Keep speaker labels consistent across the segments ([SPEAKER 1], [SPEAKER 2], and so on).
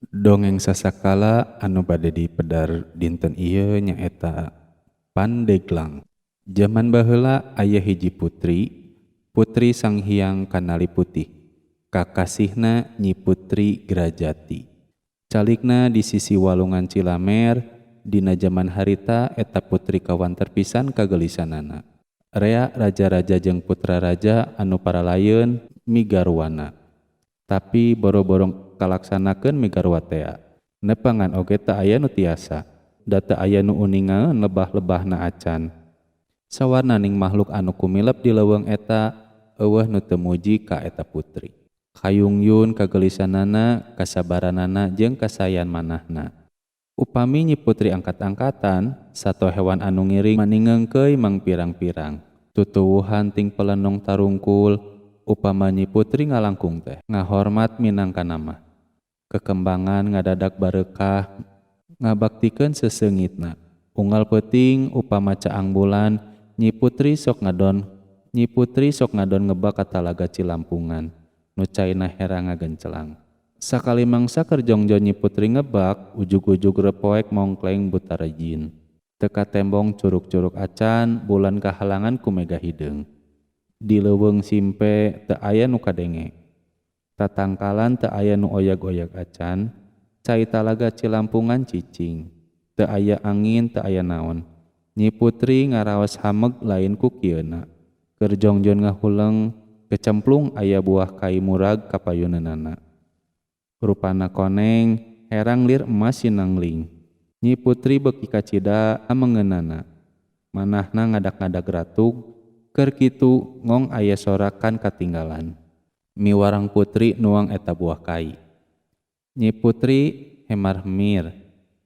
[SPEAKER 1] Dongeng sasakala anu bade dipedar dinten ieu nyaeta Pandeglang. Zaman baheula aya hiji putri Sanghyang Kanali Putih. Kakasihna Nyi Putri Grajati. Calikna di sisi walungan Cilamer, dina zaman harita eta putri kawan terpisan kagelisanana. Rea raja-raja jeung putra raja anu paralayeun migarwana. Tapi boro-boro kalaksanakeun migarwa tea. Nepangan oge teu aya nu tiasa, da teu aya nu uningaeun lebah-lebahna acan. Sawarnaning makhluk anu kumilep di leuweung eta eueuh nu teu muji ka eta putri. Kayungyun kagelisanana, kasabaranana jeung kasayan manahna. Upami Nyi Putri angkat-angkatan, sato hewan anu ngiring maningengkeui mang pirang-pirang. Tutuwuhan ting pelenong tarungkul, upama Nyi Putri ngalangkung teh ngahormat minangkana mah. Kekembangan ngadadak barekah ngabaktikeun seseungitna. Unggal peuting upama caang bulan, Nyi Putri sok ngadon ngebak ka Talaga Cilampungan nu caina herang ngagencelang. Sakali mangsa keur jongjo Nyi Putri ngebak, ujug-ujug repoek mongkleng buta rejin. Teka tembong curug-curug acan, bulan kahalangan ku mega hideung. Di leuweung simpe teu aya nu kadenge. Tatangkalan teu aya nu oyag-oyag acan, cai Talaga Cilampungan cicing. Teu aya angin, teu aya naon. Nyi Putri ngaraos hameg lain ku kieuna. Keur jongjon ngahuleng kecemplung aya buah kai murag ka payuneunana. Rupana koneng, herang lir emas sinangling. Nyi Putri beuki kacida amangeunana. Manahna ngadak-ngadak ratug, keur kitu ngong aya sorakan katinggalan. Miwarang putri nuang eta buah kai. Nyi Putri hemar-hemir,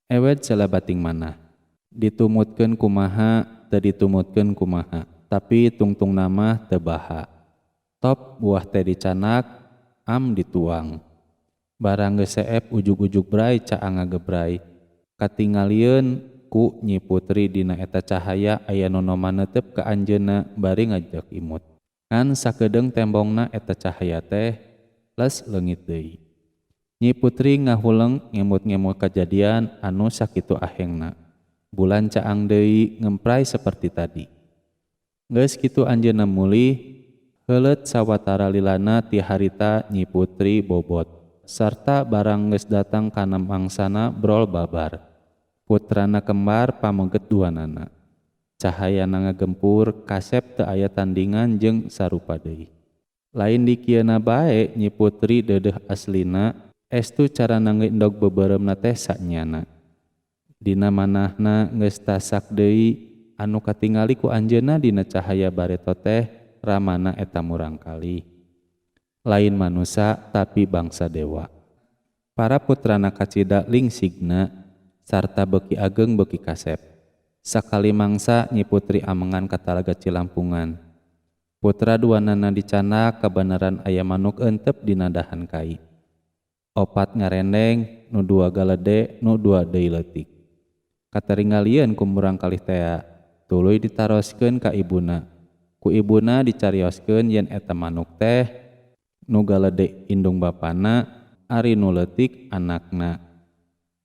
[SPEAKER 1] ewed salabating manah. Ditumutkeun kumaha, teu ditumutkeun kumaha, tapi tungtungna mah teu baha. Top buah teh dicanak, am dituang. Barang geus seep ujug-ujug bray caang ngagebray. Katingalieun ku Nyi Putri dina eta cahaya aya nonoma neuteup ka anjeunna bari ngajak imut. Ngan sakedeung tembongna eta cahaya teh les leungit deui. Nyi Putri ngahuleng ngemut-ngemut kajadian anu sakitu ahengna. Bulan caang deui ngempray saperti tadi. Geus kitu anjeunna mulih, heuleut sawatara lilana ti harita Nyi Putri bobot, sarta barang geus datang kana mangsana brol babar. Putrana kembar pamengget duanana. Cahayana ngagempur, kasep teu aya tandingan jeung sarupa deui. Lain di kieuna bae Nyi Putri deudeuh aslina, estu carana ngindog beubeuremna teh sanyana. Dina manahna geus tasak deui, anu katingali ku anjeunna dina cahaya bareto teh ramana eta murangkalih. Lain manusia tapi bangsa dewa. Para putrana kacida lingsigna sarta beuki ageng beuki kasep. Sakali mangsa Nyi Putri amengan ka Talaga Cilampungan. Putra duanana dicanak kabeneran aya manuk euteup dina dahan kai. Opat ngarendeng, nu dua galede, nu dua deui leutik. Kataringalieun ku murangkalih tea, tuluy ditaroskeun ka ibuna. Ku ibuna dicarioskeun yen eta manuk teh nu galede indung bapana, ari nu leutik anakna.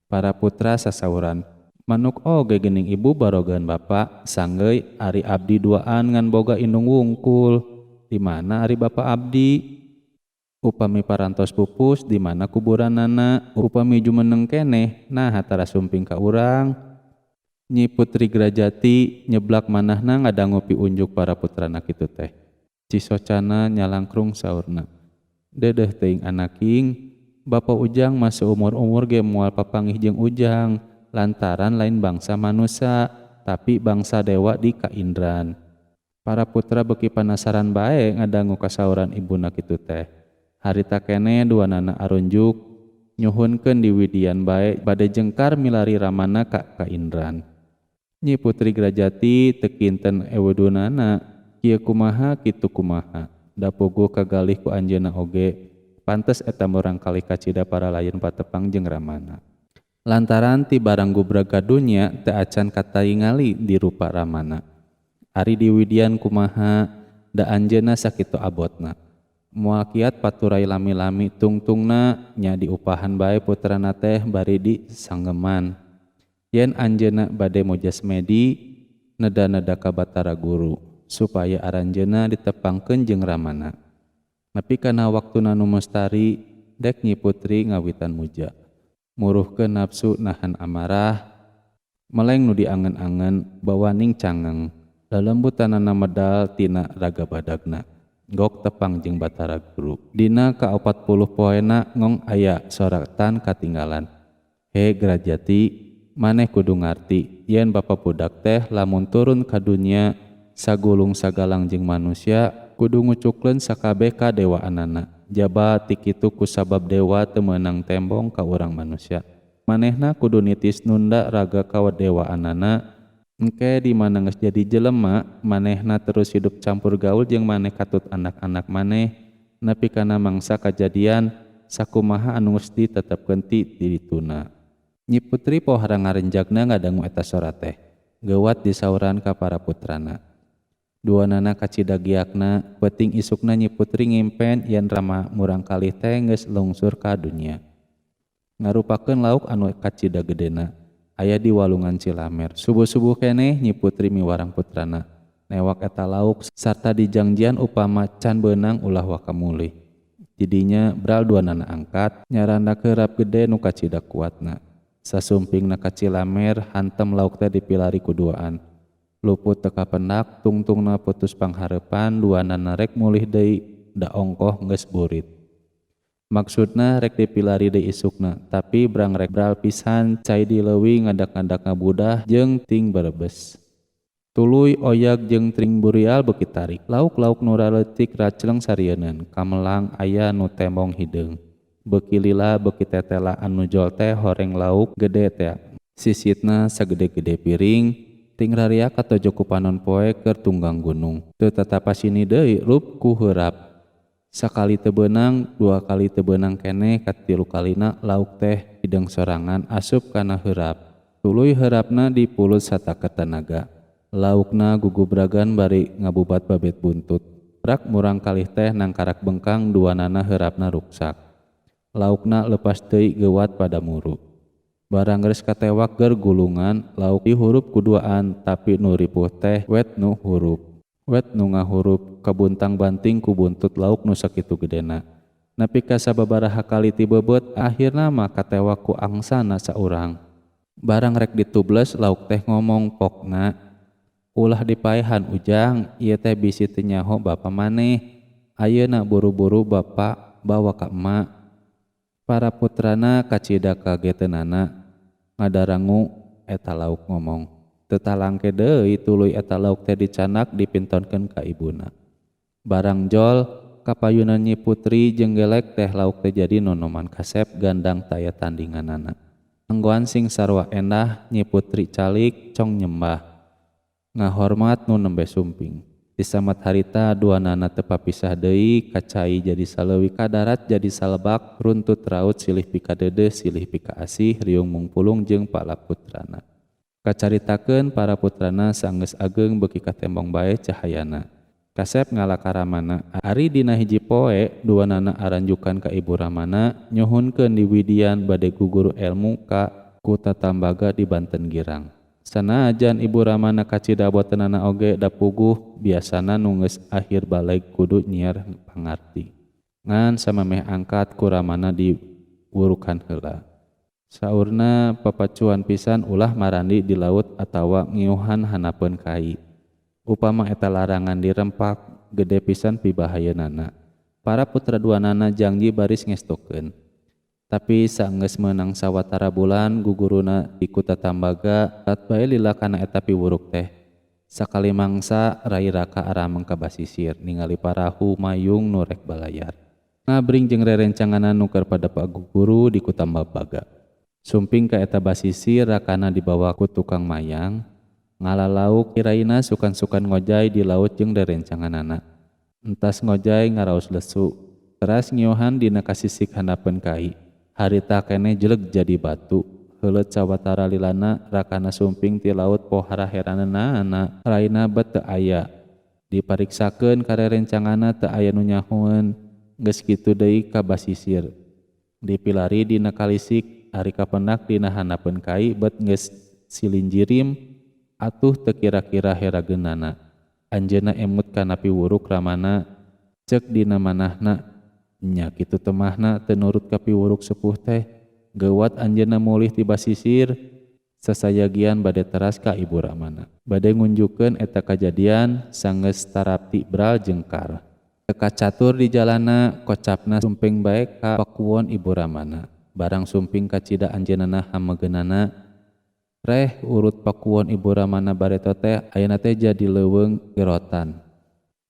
[SPEAKER 1] Para putra sasauran, manuk oge geuning ibu barogan bapa, sanggeuy ari abdi duaan ngan boga indung wungkul. Di mana ari bapa abdi? Upami parantos pupus di mana kuburanana? Upami jumeneng keneh, nah hatara sumping ka urang. Nyi Putri Grajati nyeblak manahna ngadangu piunjuk para putrana kitu teh. Cisocana nyalangkrung saurna, "Dedeh teuing anaking, bapa Ujang mah seumur-umur ge moal papanggih jeung Ujang, lantaran lain bangsa manusia, tapi bangsa dewa di kaindran." Para putra beuki panasaran bae ngadangu kasauran ibuna kitu teh. Harita keneh duanana arunjuk nyuhunkeun di widian bae bade jengkar milari ramana ka kaindran. Nyi Putri Grajati teu kinten ewedunana, kieu kumaha kitu kumaha, da puguh kagalih ku anjeunna oge, pantes eta murangkalih kacida para layeun patepang jeung ramana. Lantaran ti barang gubrag kadunya teu acan kataingali di rupa ramana. Ari di widian kumaha, da anjeunna sakitu abotna. Moal kiat paturai lami-lami tungtungna nya diupahan bae putrana teh bari disanggeman. Yen anjeunna bade mojas medi neda-neda ka Batara Guru supaya aranjeunna ditepangkeun jeung ramana. Nepi kana waktuna nu mustari dek Nyi Putri ngawitan muja. Muruhkeun nafsu nahan amarah, meleng nu diangen-angen bawaning cangeng. Lalembutanana medal tina raga badagna. Gok tepang jeung Batara Guru. Dina ka-40 poena ngong aya soratan katinggalan. He Grajati, maneh kudu ngarti yen bapa budak teh lamun turun ka dunya sagulung sagalang jeung manusia kudu ngucukleun sakabeh ka dewaanana. Jaba ti kitu kusabab dewa teu meunang tembong ka urang manusia. Manehna kudu nitis nunda raga ka dewaanana. Engke di mana geus jadi jelema, manehna terus hidup campur gaul jeung maneh katut anak-anak maneh, nepi kana mangsa kajadian sakumaha anu geus ditetepkeun ti dituna. Nyi Putri pohara ngarenjagna ngadangu eta sorat teh, geuwat disauran ka para putrana. Duanana kacidagiakna, peuting isukna Nyi Putri ngimpen yen Rama murang kalih teh geus lungsur ka dunya. Ngarupakeun lauk anu kacida gedena. Aya di walungan Cilamer. Subuh-subuh keneh Nyi Putri miwarang putrana. Newak eta lauk sarta dijangjian upama can beunang ulah waka mulih. Didinya bral duanana angkat, nyaranda keurap gede nu kacida kuatna. Sasumpingna ka Cilamer hantem lauk teh dipilari kuduaan. Luput teka pendak, tungtungna putus pangharepan, duanana rek mulih deui, da ongkoh geus burit. Maksudna rek dipilari deui isukna, tapi brang rek bral pisan cai di leuwih ngadak-ngadak ngabudah jeung ting berebes. Tuluy oyak jeung tring burial beuki tarik. Lauk-lauk nu raletik racleng sarieun, kamelang aya nu tembong hideung. Beuki lila beuki tetela anu jol teh horeng lauk gede teh. Sisitna sagede-gede piring, ting rariak katojo ku panon poe keur tunggang gunung. Teu tatapasini deui rup ku heurap. Sakali teu beunang, dua kali teu beunang keneh katilu kalina lauk teh hideung sorangan asup kana heurap. Tuluy heurapna dipulut sataka tenaga. Laukna gugubragan bari ngabubat babet buntut. Prak murang kalih teh nangkarak bengkang duanana heurapna ruksak. Laukna leupas deui geuwat pada muru. Barang geus katewak ger gulungan, lauk dihurup kuduaan tapi nu ripuh teh wet nu hurup. Wet nu ngahurup kabuntang banting ku buntut lauk nu sakitu gedena. Nepi ka sababaraha kali ti bebeut akhirna mah katewak ku angsana saurang. Barang rek ditubles lauk teh ngomong pokna, ulah dipaehan ujang, ieu teh bisi teu nyaho bapa maneh. Ayeuna buru-buru bapa bawa ka emak. Para putrana kacida kageteunana ngadarangu eta lauk ngomong. Teu talangke deui tuluy eta lauk teh dicanak dipintonkeun ka ibuna. Barang jol kapayunan Nyi Putri jeung gelek teh lauk teh jadi nonoman kasep gandang taya tandinganana. Anggoan sing sarua endah Nyi Putri calik cong nyembah. Ngahormat nu nembe sumping. Di samat harita duanana teu papisah deui, kacai jadi saleuwi ka darat jadi salebak, runtut raut silih pika deudeuh silih pika asih, riung mungpulung jeung pala putrana. Kacaritakeun para putrana sanggeus ageung beuki katembong bae cahayana. Kasep ngalakaramana. Ari dina hiji poe duanana aranjukan ka Ibu Ramana nyohunkeun di Widian bade guguru elmu ka ku tatambaga di Banten Girang. Sanajan Ibu Ramana kacida botenana oge da puguh, biasana nu geus akhir balaeg kudu nyiar pangarti. Ngan samemeh angkat ku Ramana diwurukan heula. Saurna papacuan pisan ulah marandi di laut atawa ngiuhan hanapeun kai. Upama eta larangan dirempak gede pisan pibahayeunana. Para putra duanana janji baris ngestokeun. Tapi saenggeus meunang sawatara bulan guguruna di Kutatambaga rat bae lila kana eta piwuruk teh. Sakali mangsa rai raka arameng ka basisir ningali parahu mayung nu rek balayar. Ngabring jeung rerencanganna nu keur padapa guguru di Kutambaga. Sumping ka eta basisir rakana dibawa ku tukang mayang, ngalalauk iraina sukan-sukan ngojay di laut jeung rerencanganana. Entas ngojay ngaraos lesu, teras ngiohan dina kasisik handapeun kai. Harita keneh jeleg jadi batu, heuleut sawatara lilana rakana sumping ti laut pohara heranana raina bet teu aya. Dipariksakeun ka rerencanganna teu aya nu nyahoeun, geus kitu deui ka basisir dipilari dina kalisik ari kapendak dina hanapeun kai bet geus silinjirim atuh teu kira-kira herageunana anjeunna emut kana piwuruk ramana cek dina manahna nya kitu teu mahna teu nurut ka piwuruk sepuh teh geuwat anjeunna mulih ti basisir sasayagian bade teras ka ibu ramana bade ngunjukeun eta kajadian sanggeus tarapti bral jengkar teka catur di jalana kocapna sumping bae ka pakuwon ibu ramana barang sumping kacida anjeunna hamegeunana reh urut pakuwon ibu ramana bareto teh ayeuna teh jadi leuweung gerotan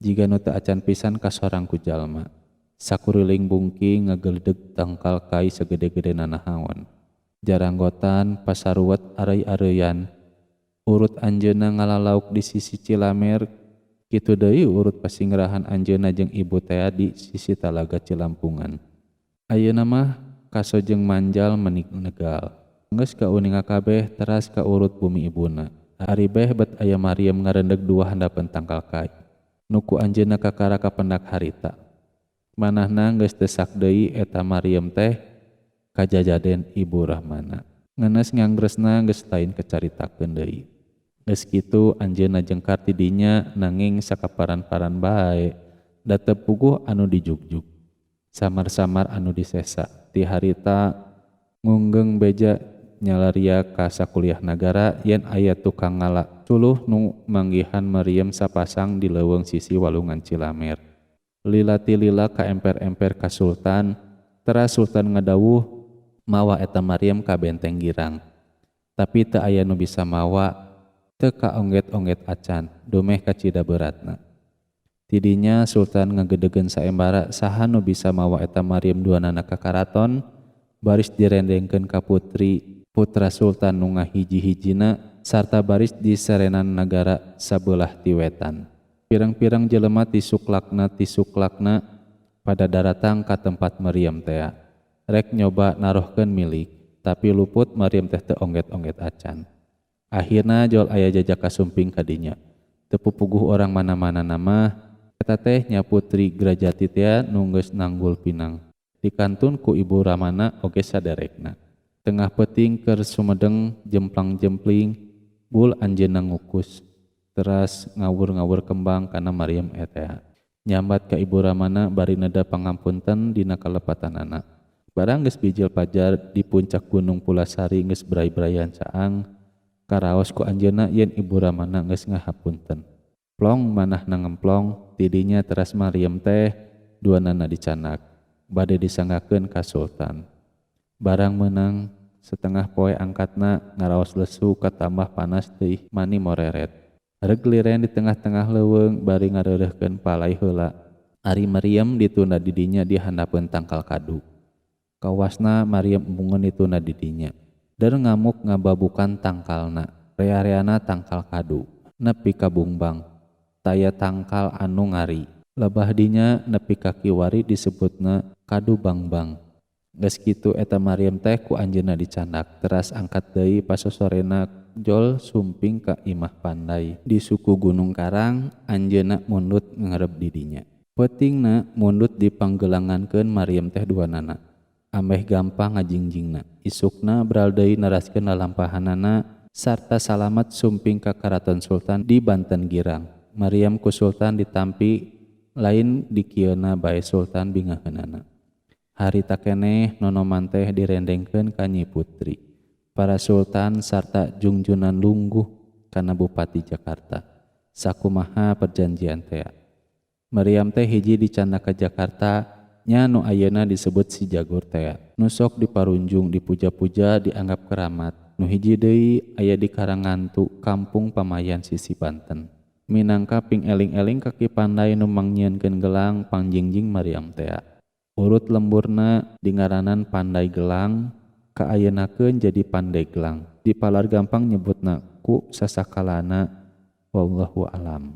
[SPEAKER 1] jiga nu teu acan pisan ka sorang ku jalma sakuriling bungki ngageleudeg tangkal kai sagede-gedena nahaon jaranggotan pasaruwet areuy-areuyan urut anjeunna ngalalauk di sisi Cilamer kitu deui urut pasinggarahan anjeunna jeung ibu tea di sisi Talaga Cilampungan ayeuna mah kasojeng manjal menik negal geus kauninga kabeh teras ka urut bumi ibuna ari beh bet aya Maryam ngareundeg dua handapeun tangkal kai nuku anjeunna kakara kapendak harita manahna geus teu sak deui eta Maryam teh kajajaden ibu rahmana ngenes nganggresna geus lain kacaritakeun deui geus kitu anjeunna jengkar ti dinya nanging sakaparan-paran bae da teu puguh anu dijugjug samar-samar anu disesa ti harita ngunggeng beja nyalaria ka sakuliah nagara yen aya tukang ngala suluh nu manggihan Maryam sapasang di leuweung sisi walungan Cilamer lila-lila ka emper-emper ka sultan teras sultan ngadawuh mawa eta Maryam ka benteng girang tapi teu aya nu bisa mawa teu kaongget-ongget acan domeh kacida beratna tidinya sultan ngagedegeun saembara saha nu bisa mawa eta Maryam duanana ka karaton baris direndengkeun ka putri putra sultan nu ngahiji-hijina sarta baris di sarenan nagara sabelah ti wetan pirang-pirang jelema tisuklakna pada daratang ka tempat Maryam teh rek nyoba narohkeun milik tapi luput Maryam teh teu ongget-ongget acan akhirna jol aya jajak kasumping kadinya teu pupuguh orang mana-mana nama eta teh nya putri Grajati teh nu geus nanggul pinang dikantun ku ibu ramana oge saderekna tengah peuting keur sumedeng jemplang-jempling bul anjeunna ngukus teras ngawur-ngawur kembang kana Maryam eta nyambat ka ibu ramana bari neda pangampunten dina kalepatanana barang geus bijil pajar di puncak gunung Pulasari geus bray-brayan caang karaos ku anjeunna yen ibu ramana geus ngahapunten plong manahna ngemplong tidinya teras Maryam teh duanana dicanak bade disanggakeun ka sultan barang meunang setengah poe angkatna ngaraos lesu katambah panas teuih mani moreret reg liren di tengah-tengah leuweung bari ngareureuhkeun palai heula ari Maryam ditunda di dinya di handapeun tangkal kadu kawasna Maryam embungeun ditunda di dinya der ngamuk ngababukan tangkalna rea-reana tangkal kadu nepi ka bungbang taya tangkal anu ngari lebah dinya nepi ka kiwari disebutna kadu bangbang geus kitu eta Maryam teh ku anjeunna dicandak teras angkat deui pasosorena jol sumping ka imah pandai di suku Gunung Karang anjeunna mundut ngarep di dinya peutingna mundut dipanggelangankeun Maryam teh duanana ameh gampang ngajingjingna isukna bral deui naraskeun lalampahanana sarta salamat sumping ka karaton sultan di Banten girang Maryam ku sultan ditampi lain dikieuna bae sultan bingaheunana harita keneh nonoman teh direndengkeun ka Nyi Putri para sultan sarta jungjunan lungguh kana Bupati Jakarta sakumaha perjanjian teh Maryam teh hiji dicandak ka Jakarta nya nu ayeuna disebut si Jagur teh nu sok diparunjung dipuja-puja dianggap keramat nu hiji deui aya di Karangantu Kampung Pamayan sisi Banten minangka ping eling-eling kaki pandai nu mangnyeunkeun gelang pangjingjing Maryam teh urut lemburna dingaranan Pandai Gelang kaayeunakeun jadi Pandeglang di palar gampang nyebutna ku sasakalana wallahu alam.